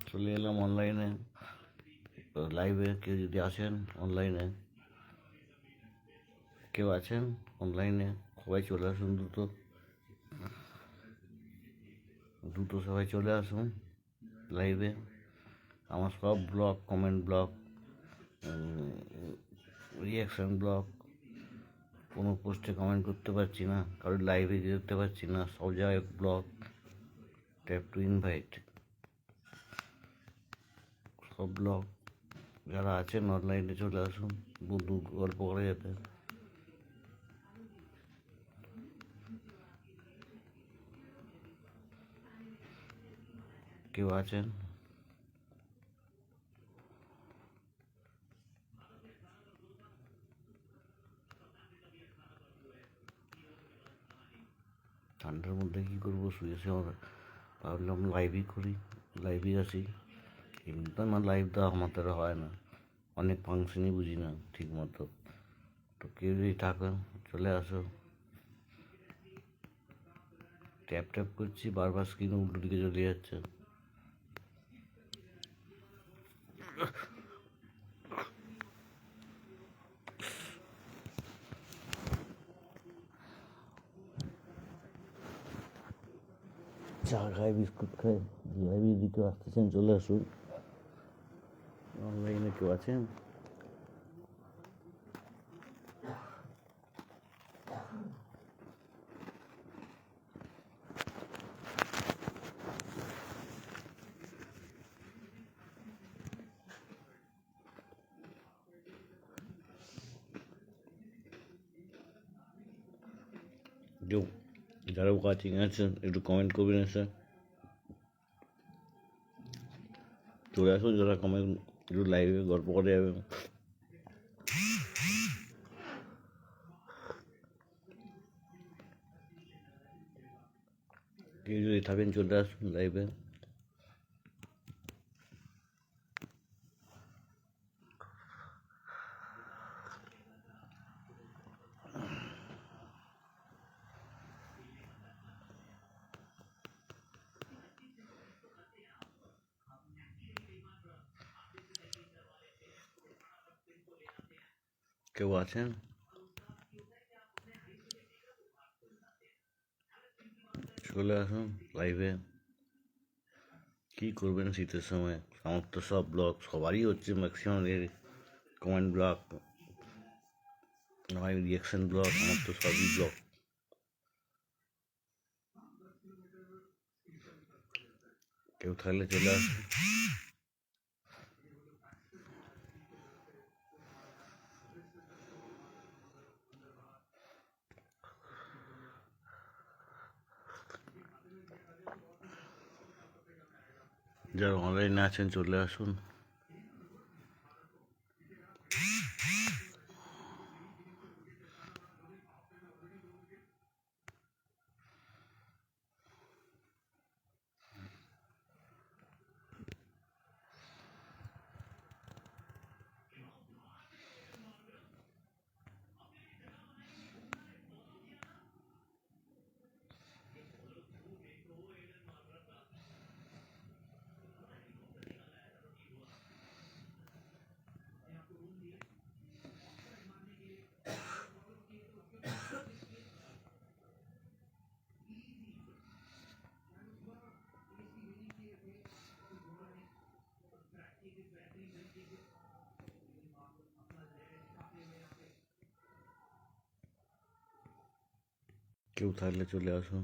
চলে এলাম অনলাইনে লাইভে। কেউ যদি আসেন অনলাইনে, কেউ আছেন অনলাইনে, সবাই চলে আসুন দ্রুত দ্রুত সবাই চলে আসুন লাইভে। আমার সব blog, comment blog, reaction blog, কোনো পোস্টে কমেন্ট করতে পারছি না, কারোর লাইভে যেতে পারছি না, সব জায়গায় ব্লগ। Tap to invite. সব ব্লগ যারা আছেন অনলাইনে চলে আসুন, বন্ধু গল্প করা যেতে। কেউ আছেন? ঠান্ডার মধ্যে কী করবো, শুয়েছে। ভাবলাম লাইভই করি, লাইভই আসি। কিন্তু আমার লাইভ দেওয়া আমার দ্বারা হয় না, অনেক ফাংশনই বুঝি না ঠিক মতো। তো কেউ যদি থাকেন চলে আসো। ট্যাপ ট্যাপ করছি, বারবার স্ক্রিন উল্টো দিকে চলে যাচ্ছে। চা খায়, বিস্কুট খায়, লাইভে যদি কেউ আসতেছেন চলে আসুন। অনলাইনে কেউ আছেন? কেউ যারা ওয়াচিং আছেন একটু কমেন্ট করবেন, স্যার চলে আসুন। যারা কমেন্ট একটু লাইভে গল্প করে যাবে। কেউ যদি থাকেন চলে আসুন লাইভে। কেউ আছেন? চলে আসুন লাইভে। কী করবেন শীতের সময়? আমার তো সব ব্লগ সবারই হচ্ছে, ম্যাক্সিমাম কমেন্ট ব্লগ, নয় রিয়াকশান ব্লগ, আমার তো সবই ব্লগ। কেউ থাকলে চলে আসুন। যারা অনলাইনে আছেন চলে আসুন। কেউ থাকলে চলে আসুন।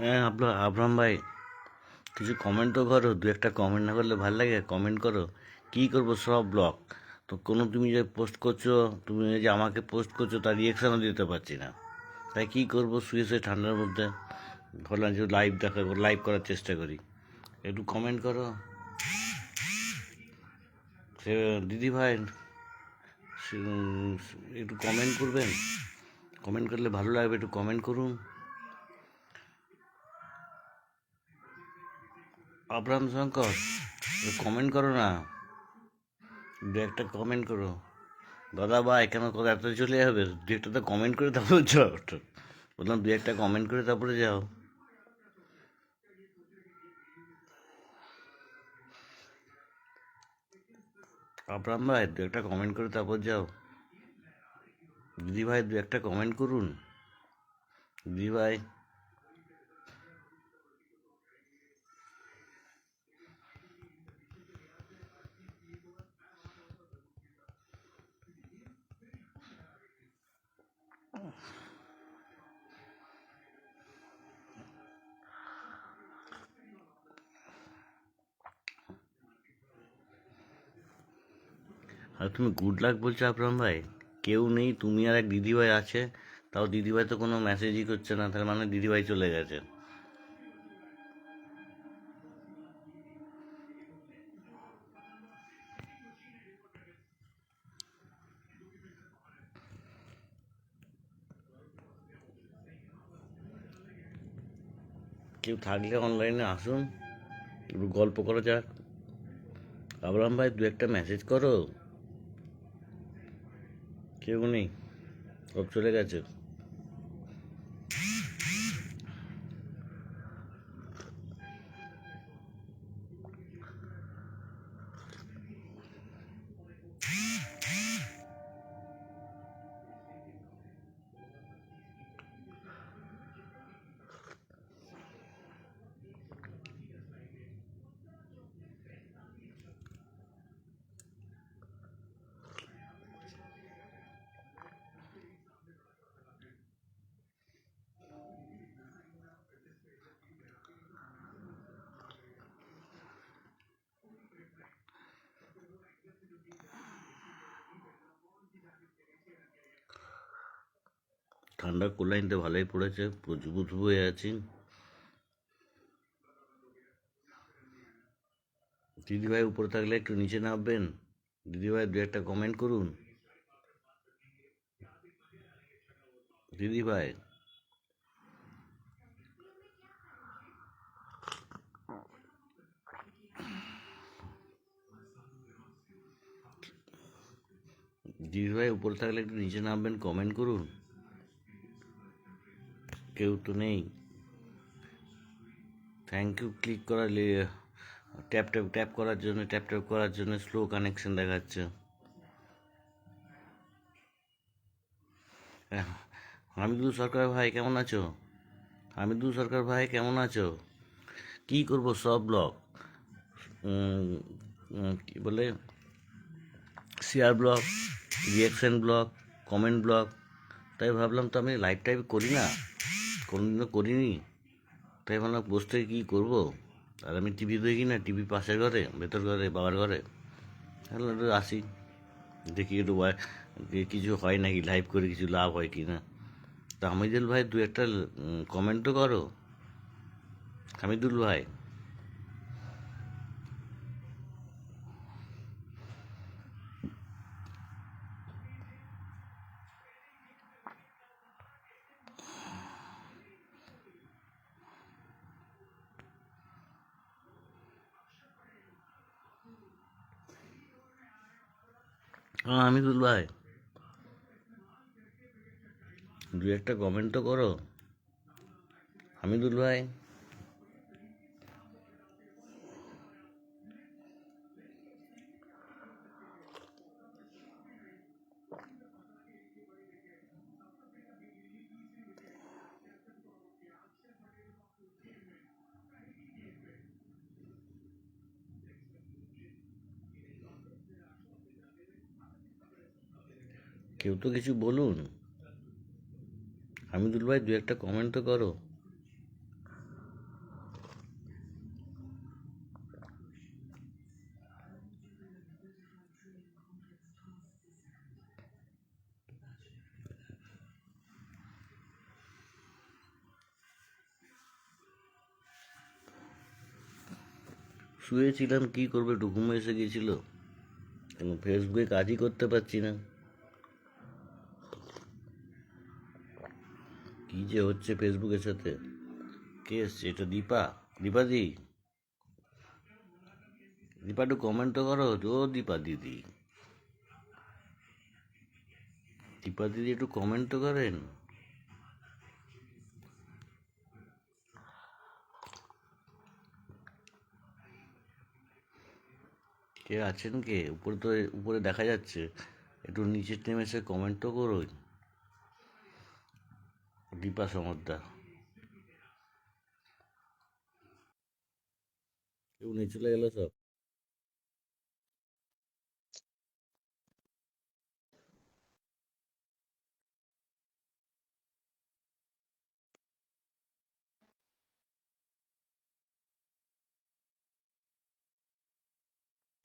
হ্যাঁ, আপনার আবরাম ভাই, কিছু কমেন্ট তো করো। দু একটা কমেন্ট না করলে ভালো লাগে? কমেন্ট করো। কী করবো, সব ব্লগ। তো কোনো তুমি যে পোস্ট করছো, তুমি যে আমাকে পোস্ট করছো তার রিয়েকশানও দিতে পারছি না। তাই কী করবো, শুয়ে শুয়ে ঠান্ডার মধ্যে ভাবলাম যে লাইভ করার চেষ্টা করি। একটু কমেন্ট করো। সে দিদি ভাই, একটু কমেন্ট করবেন। কমেন্ট করলে ভালো লাগবে, একটু কমেন্ট করুন। আবরাম শঙ্কর, কমেন্ট করো না, দু একটা কমেন্ট করো। দাদা ভাই, কেন কথা এত চলে যাবে? দু একটা তো কমেন্ট করে তারপরে যাও। বললাম দু একটা কমেন্ট করে তারপরে যাও। আবরাম ভাই, দু একটা কমেন্ট করে তারপর যাও। দিদি ভাই, দু একটা কমেন্ট করুন। দিদি ভাই, আর তুমি গুড লাক বলছো আবরাম ভাই? কেউ নেই, তুমি আর এক দিদিভাই আছে। তাও দিদিভাই তো কোনো মেসেজই করছে না, তার মানে দিদিভাই চলে গেছে। কেউ থাকলে অনলাইনে আসুন, একটু গল্প করা যাক। আবরাম ভাই, দু একটা মেসেজ করো। কেউ নেই, সব চলে গেছে। ঠান্ডা কোলাইনতে ভালোই পড়েছে, বুঝবুঝ হয়ে আছি। দিদিভাই উপরে থাকলে একটু নিচে নামবেন। দিদিভাই, দু একটা কমেন্ট করুন। দিদিভাই, দিদিভাই উপরে থাকলে একটু নিচে নামবেন, কমেন্ট করুন। কেউ তো নেই। থ্যাংক ইউ ক্লিক করার ট্যাপ ট্যাপ ট্যাপ করার জন্য, ট্যাপ ট্যাপ করার জন্য স্লো কানেকশন দেখাচ্ছে। হ্যাঁ, হামিদুল সরকার ভাই কেমন আছো? হামিদুল সরকার ভাই কেমন আছো? কি করব, সব ব্লগ, কি বলে, share blog, reaction blog, comment blog. তাই ভাবলাম তো আমি লাইভ টাইভ করি না, কোনোদিনও করিনি। তাই ভাবলাম বসে থেকে কী করবো। আর আমি টিভি দেখি না, টিভি পাশের ঘরে, ভেতর ঘরে, বাবার ঘরে। তাহলে একটু আসি, দেখি একটু কিছু হয় নাকি, লাইভ করে কিছু লাভ হয় কি না। তা হামিদুল ভাই, দু একটা কমেন্ট তো করো। হামিদুল ভাই, হ্যাঁ হামিদুল ভাই, দু একটা কমেন্ট তো করো। হামিদুল ভাই, কেউ তো কিছু বলুন। হামিদুল ভাই, দু একটা কমেন্ট তো করো। শুয়েছিলাম, কি করবো, একটু ঘুম এসে গিয়েছিল। ফেসবুকে কাজই করতে পারছি না। কি যে হচ্ছে ফেসবুকের সাথে। কে এসছে? এটা দীপা। দীপাদি, দীপা একটু কমেন্ট তো করো। ও দীপা দিদি, দীপা দিদি একটু কমেন্ট তো করেন। কে আছেন? কে উপরে? তো উপরে দেখা যাচ্ছে, একটু নিচে নেমে এসে কমেন্ট তো করো। দীপা সমদ্দার, কেউ নিয়ে চলে গেল সব।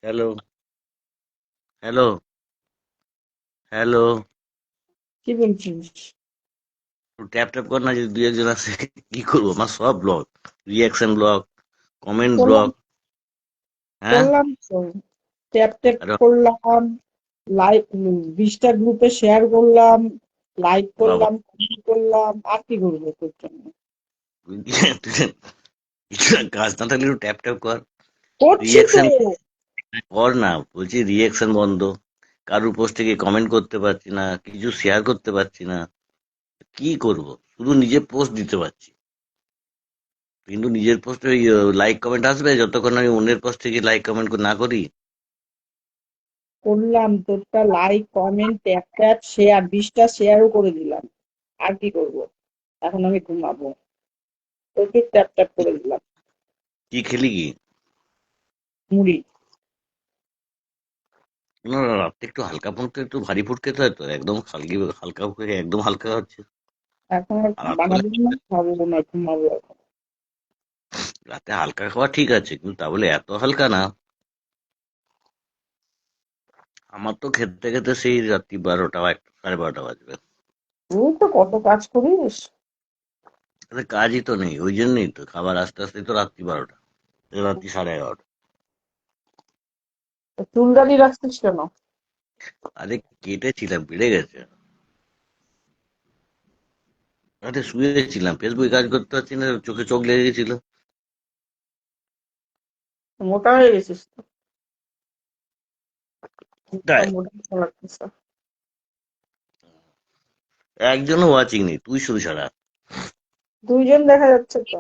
Hello, hello, hello. কি বলছিস? ট্যাপ ট্যাপ কর না, যদি দুই একজন আসে। কি করবো, আমার সব blog, reaction blog, comment blog. করলাম হ্যাঁ, করলাম তো, ট্যাপ ট্যাপ আরে করলাম, লাইক 20টা গ্রুপে শেয়ার করলাম, লাইক বাবা, করলাম, কমেন্ট করলাম, আর কি করবো তোর জন্য? কাজ না থাকলে একটু ট্যাপ ট্যাপ কর। করছি তো। রিয়াকশন কর না, বলছি রিয়াকশন বন্ধ। কারুর পোস্টে গিয়ে কমেন্ট করতে পারছি না, কিছু শেয়ার করতে পারছি না। কি করব, শুধু নিজের পোস্ট দিতে পারছি, কিন্তু নিজের পোস্টে লাইক কমেন্ট আসবে যতক্ষণ আমি অন্যের পোস্টে গিয়ে লাইক কমেন্ট না করি। করলাম তোরটা like comment tap tap share, 20টা শেয়ারও করে দিলাম। আর কি করব? এখন আমি ঘুমাবো, তোকে ট্যাপ ট্যাপ করে দিলাম। কি খেলি কি? মুড়ি। না না, রাত্রে একটু হালকা ফুড, একটু ভারী ফুড খেতে হয় তো, একদম হালকা হালকা খেয়ে একদম হালকা হচ্ছে। এখন আর আর রাত করে বানাবো না, খাবো না, ঘুমাবো এখন। রাতে হালকা খাওয়া ঠিক আছে, কিন্তু তা বলে এত হালকা না। আমার তো খেতে খেতে সেই রাত্রি 12টা, 1টা, 12:30 বাজবে। তুই তো কত কাজ করিস। আরে কাজই তো নেই, ওই জন্যই তো খাবার আস্তে আস্তে তো রাত্রি 12টা, রাত্রি 11:30। চুল দাড়ি রাখছিস কেন? আরে কেটেছিলাম, বেড়ে গেছে। আরে শুয়েছিলাম, ফেসবুকে কাজ করতে পারছি না, চোখে চোখ লেগে গেছিল। মোটা হয়ে গেছিস তো, মুখটা তাই মোটা লাগতেছে। একজনও ওয়াচিং নেই, তুই শুধু ছাড়া। দুইজন দেখা যাচ্ছে তো।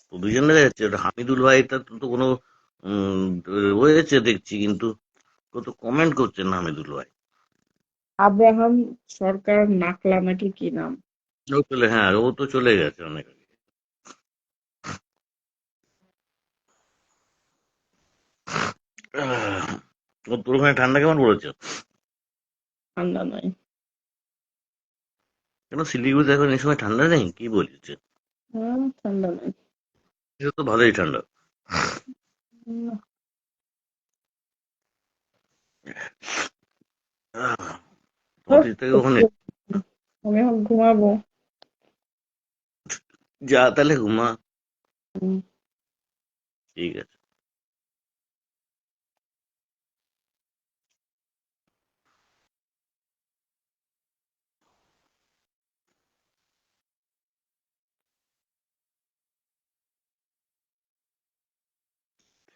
তো দুজন দেখা যাচ্ছে, ওটা হামিদুল ভাইটা তো তো কোনো উম, হয়েছে দেখছি, কিন্তু কত কমেন্ট করছেন না হামিদুল ভাই। আব্রাহাম সরকার নাকলা নাকি কি নাম? ও চলে, হ্যাঁ ও তো চলে গেছে অনেক আগে। তোর ওখানে ঠান্ডা কেমন পড়েছে? ঠান্ডা নাই। কেন শিলিগুড়িতে এখন এই সময় ঠান্ডা নেই, কি বলছে? হ্যাঁ, ঠান্ডা নাই। এটা তো ভালোই ঠান্ডা। উম, আহ, ধুর, অফিস থেকে ওখানে আমি এখন ঘুমাবো। যা, তাহলে ঘুমা। হুম। ঠিক আছে।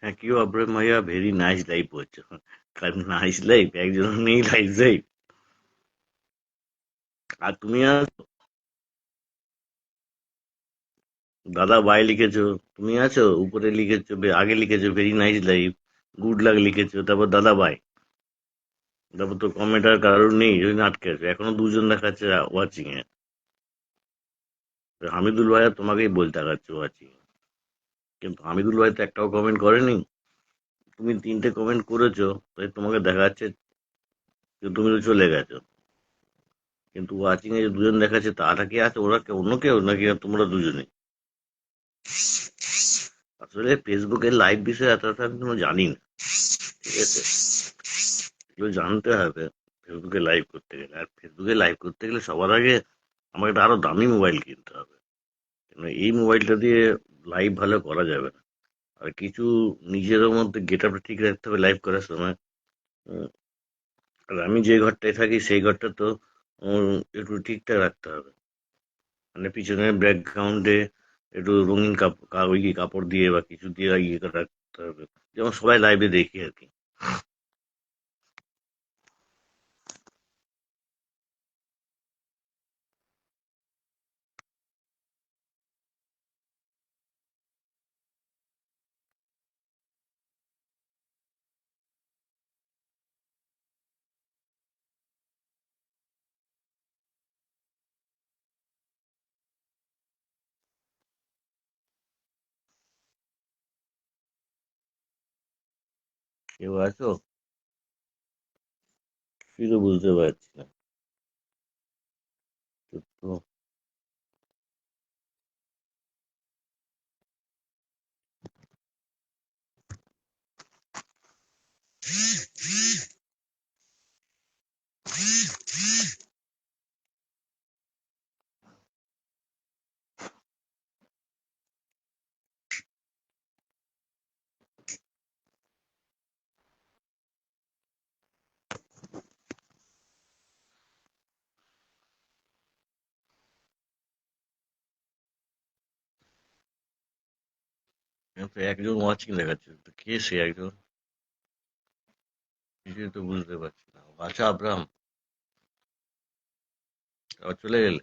থ্যাংক ইউ আব্রাহিম ভাইয়া, ভেরি নাইস লাইফ হচ্ছে। নাইস লাইফ, একজন নেই লাইফ লাইফ। আর তুমি দাদা ভাই লিখেছো, তুমি আছো উপরে লিখেছো, আগে লিখেছো very nice life, good luck লিখেছো, তারপর দাদা ভাই, তারপর তো কমেন্ট আর কারোর নেই, ওই জন্য আটকে আছে, এখনো দুজন দেখাচ্ছে ওয়াচিং এ। হামিদুল ভাইয়া তোমাকেই বলতে দেখাচ্ছে ওয়াচিং, কিন্তু হামিদুল ভাই তো একটাও কমেন্ট করেনি। তুমি 3টে কমেন্ট করেছো, তাই তোমাকে দেখা যাচ্ছে যে তুমি তো চলে গেছো। কিন্তু ওয়াচিং এ যে দুজন দেখাচ্ছে, তারা কি আছে? ওরা অন্য কেউ নাকি তোমরা দুজনে? আসলে ফেসবুকের লাইভ বিষয়ে এতটা আমি কোনো জানি না, ঠিক আছে? এগুলো জানতে হবে ফেসবুকে লাইভ করতে গেলে। আর ফেসবুকে লাইভ করতে গেলে সবার আগে আমাকে একটা আরো দামি মোবাইল কিনতে হবে, কেন এই মোবাইলটা দিয়ে লাইভ ভালো করা যাবে না। আর কিছু নিজেরও মধ্যে গেট আপটা ঠিক রাখতে হবে লাইভ করার সময়। উম, আর আমি যে ঘরটায় থাকি সেই ঘরটা তো একটু ঠিকঠাক রাখতে হবে, মানে পিছনের ব্যাকগ্রাউন্ডে একটু রঙিন ওই কি কাপড় দিয়ে বা কিছু দিয়ে ইয়ে করে রাখতে হবে, যেমন সবাই লাইভে দেখি আর কি। কেউ আছো? কিছুই তো বুঝতে পারছি না। তো তো একজন ওয়াচিং দেখাচ্ছে, তো কে সে একজন? কিছুই তো বুঝতে পারছি না। আচ্ছা আব্রাহাম, আবার চলে গেলে?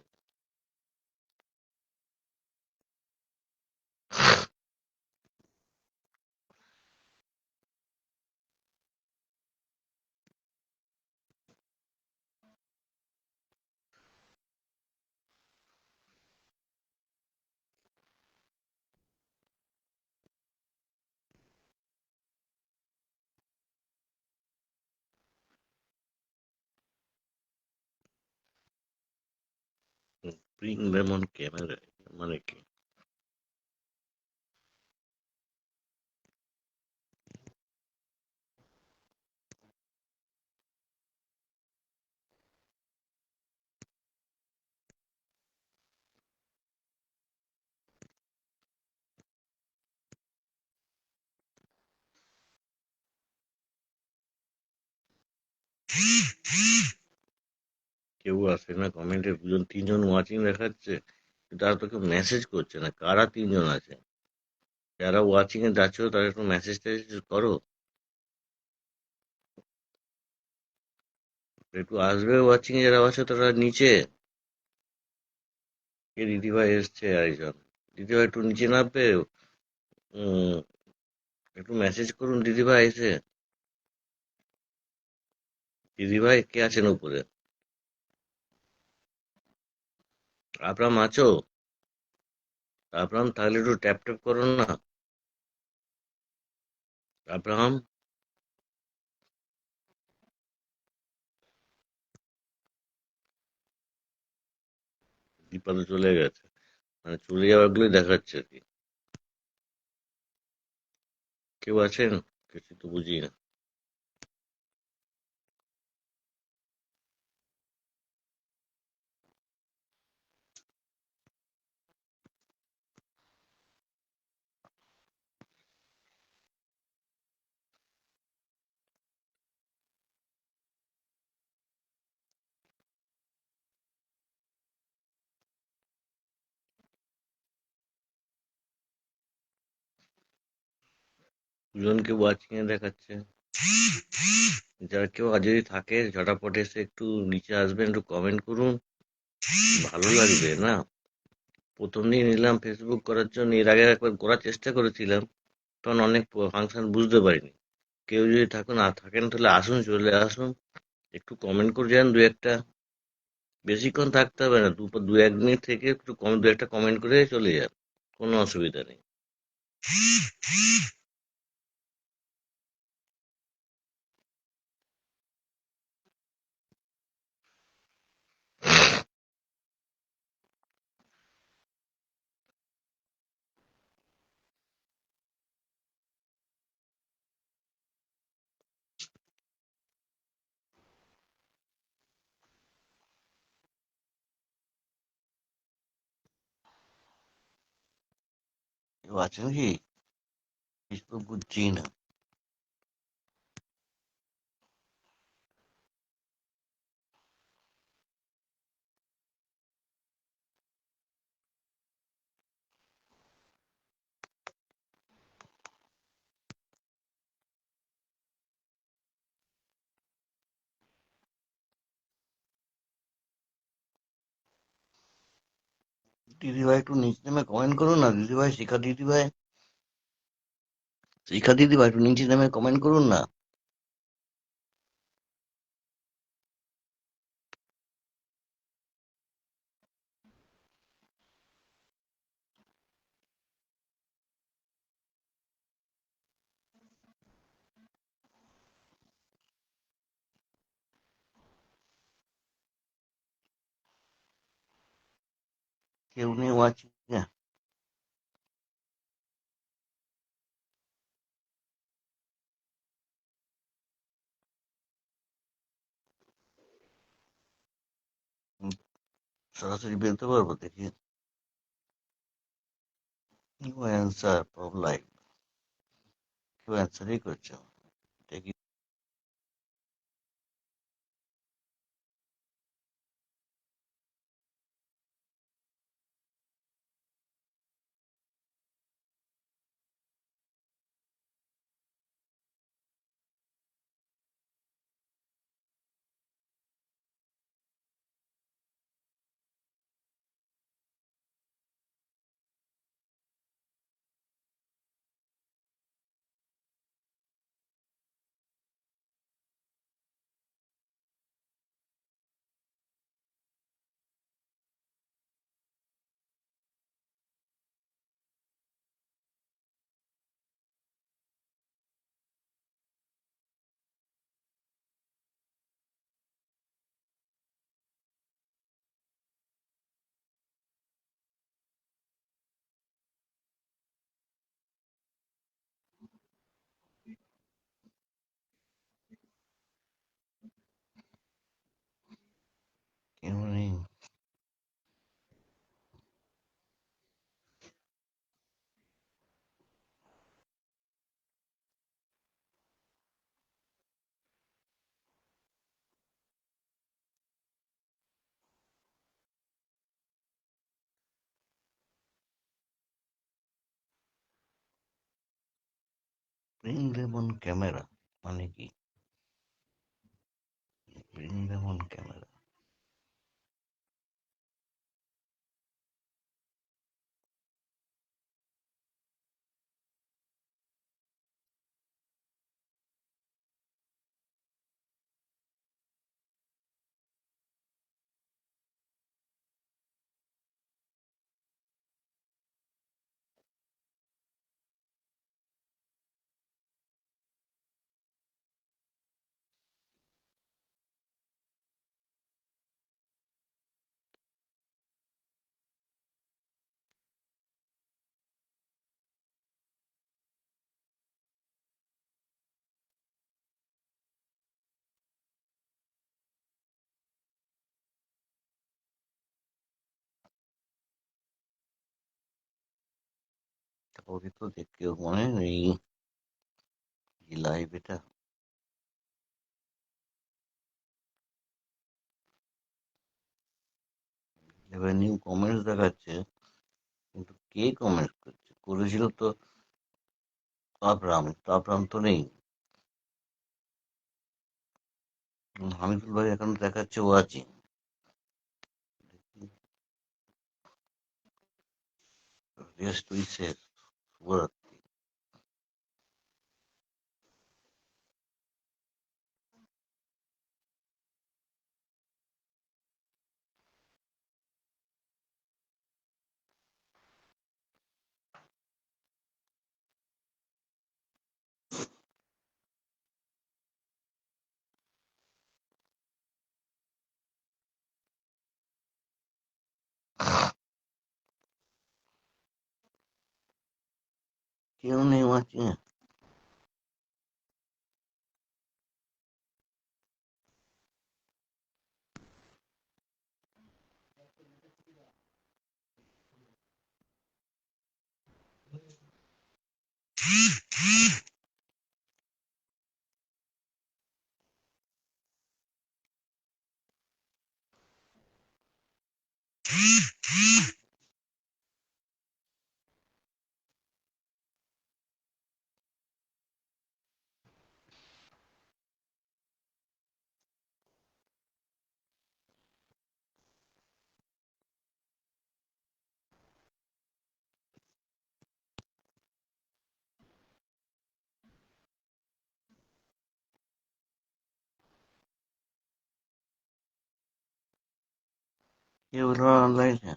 ব্রিং লেমন ক্যামেরা মানে কি? কেউ আসে না কমেন্টে, দুজন তিনজন ওয়াচিং দেখাচ্ছে, কিন্তু তারা তো কেউ মেসেজ করছে না, কারা তিনজন আছে? যারা ওয়াচিং এ যাচ্ছ তারা একটু মেসেজ টেসেজ করো, একটু আসবে। ওয়াচিং এ যারা আছে তারা নিচে, কে দিদিভাই এসছে একজন, দিদিভাই একটু নিচে নামবে। উম, একটু মেসেজ করুন দিদিভাই এসে। দিদিভাই কে আছেন উপরে? আবরাম আছো? আবরাম তাহলে একটু ট্যাপ ট্যাপ করুন না। আব্রাহাম, দীপা তো চলে গেছে, মানে চলে যাওয়াগুলোই দেখাচ্ছে আর কি। কেউ আছেন? কিছু তো বুঝি না। দুজনকে ওয়াচিং এ দেখাচ্ছে। যারা কেউ আজ যদি থাকে ঝটাপট এসে একটু নিচে আসবেন, একটু কমেন্ট করুন, ভালো লাগবে না? প্রথম দিন এলাম ফেসবুক করার জন্য, এর আগে একবার করার চেষ্টা করেছিলাম, তখন অনেক ফাংশন বুঝতে পারিনি। কেউ যদি থাকুন না থাকেন তাহলে আসুন, চলে আসুন, একটু কমেন্ট করে যান দু একটা। বেশিক্ষণ থাকতে হবে না, দু এক মিনিট থেকে একটু কম দু একটা কমেন্ট করে চলে যান, কোনো অসুবিধা নেই। কেউ আছেন কি? তো বুঝছি না। দিদিভাই একটু নিচে নেমে কমেন্ট করুন না দিদিভাই, শিখা দিদিভাই একটু নিচে নেমে কমেন্ট করুন না। কেউ নেই ওয়াচিং। সরাসরি বেরোতে পারবো দেখি। নো অ্যান্সার ফ্রম লাইভ, কেউ অ্যান্সারই করছে না। দেখি। কেউ নেই। বৃন্দাবন ক্যামেরা মানে কি? বৃন্দাবন ক্যামেরা। কাউকে তো কেউ মনে নেই লাইভ এটা। এবার নিউ কমেন্টস দেখাচ্ছে, কিন্তু কে কমেন্ট করছে? করেছিল তো তাপরাম তো নেই। হামিদুল ভাই এখন দেখাচ্ছে ওয়াচিং। রেস্ট উইসেস, শুভরাত্রি। কেউ নেই ওয়াচিং। কেউ হলো অনলাইনে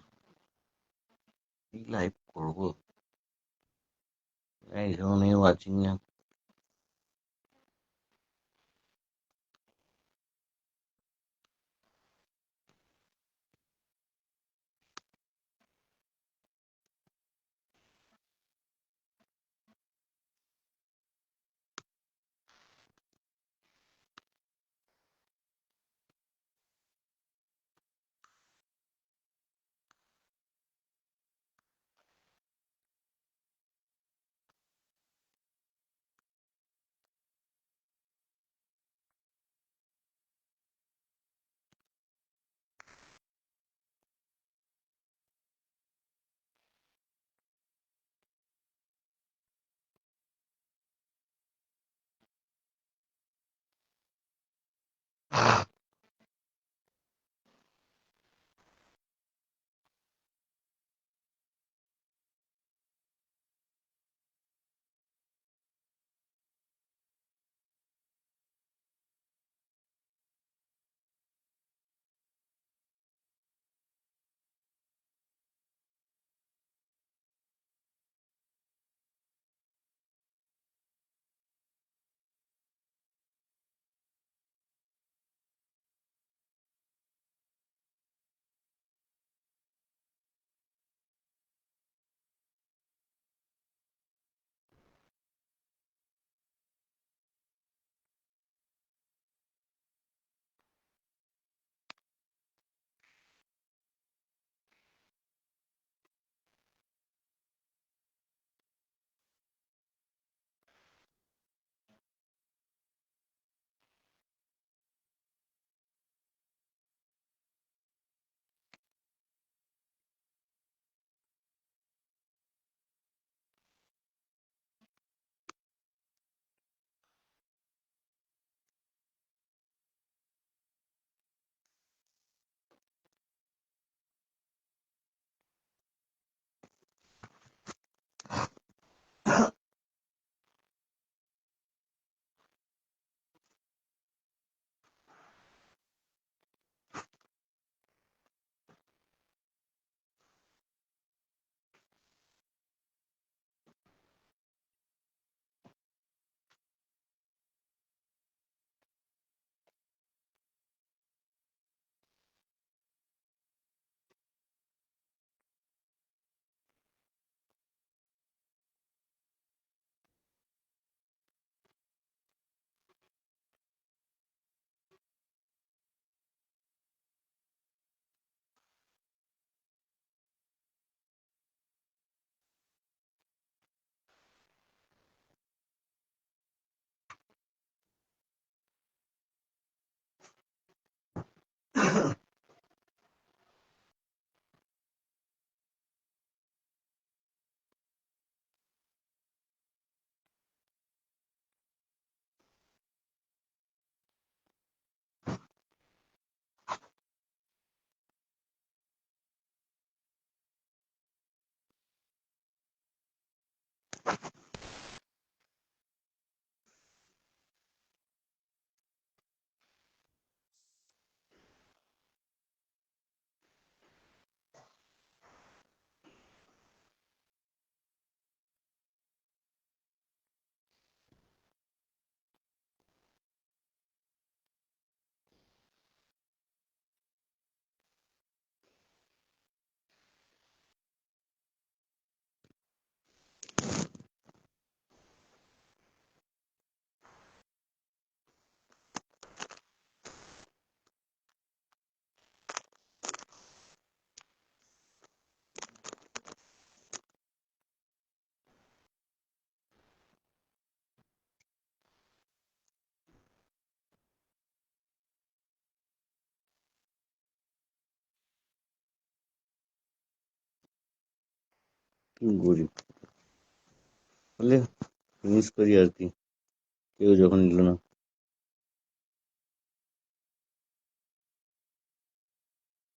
কি লাইভ করবো, এই ধরনের ওয়াচিং না। কি করি, বলে ফিনিশ করি আর কি, কেউ যখন নিল না।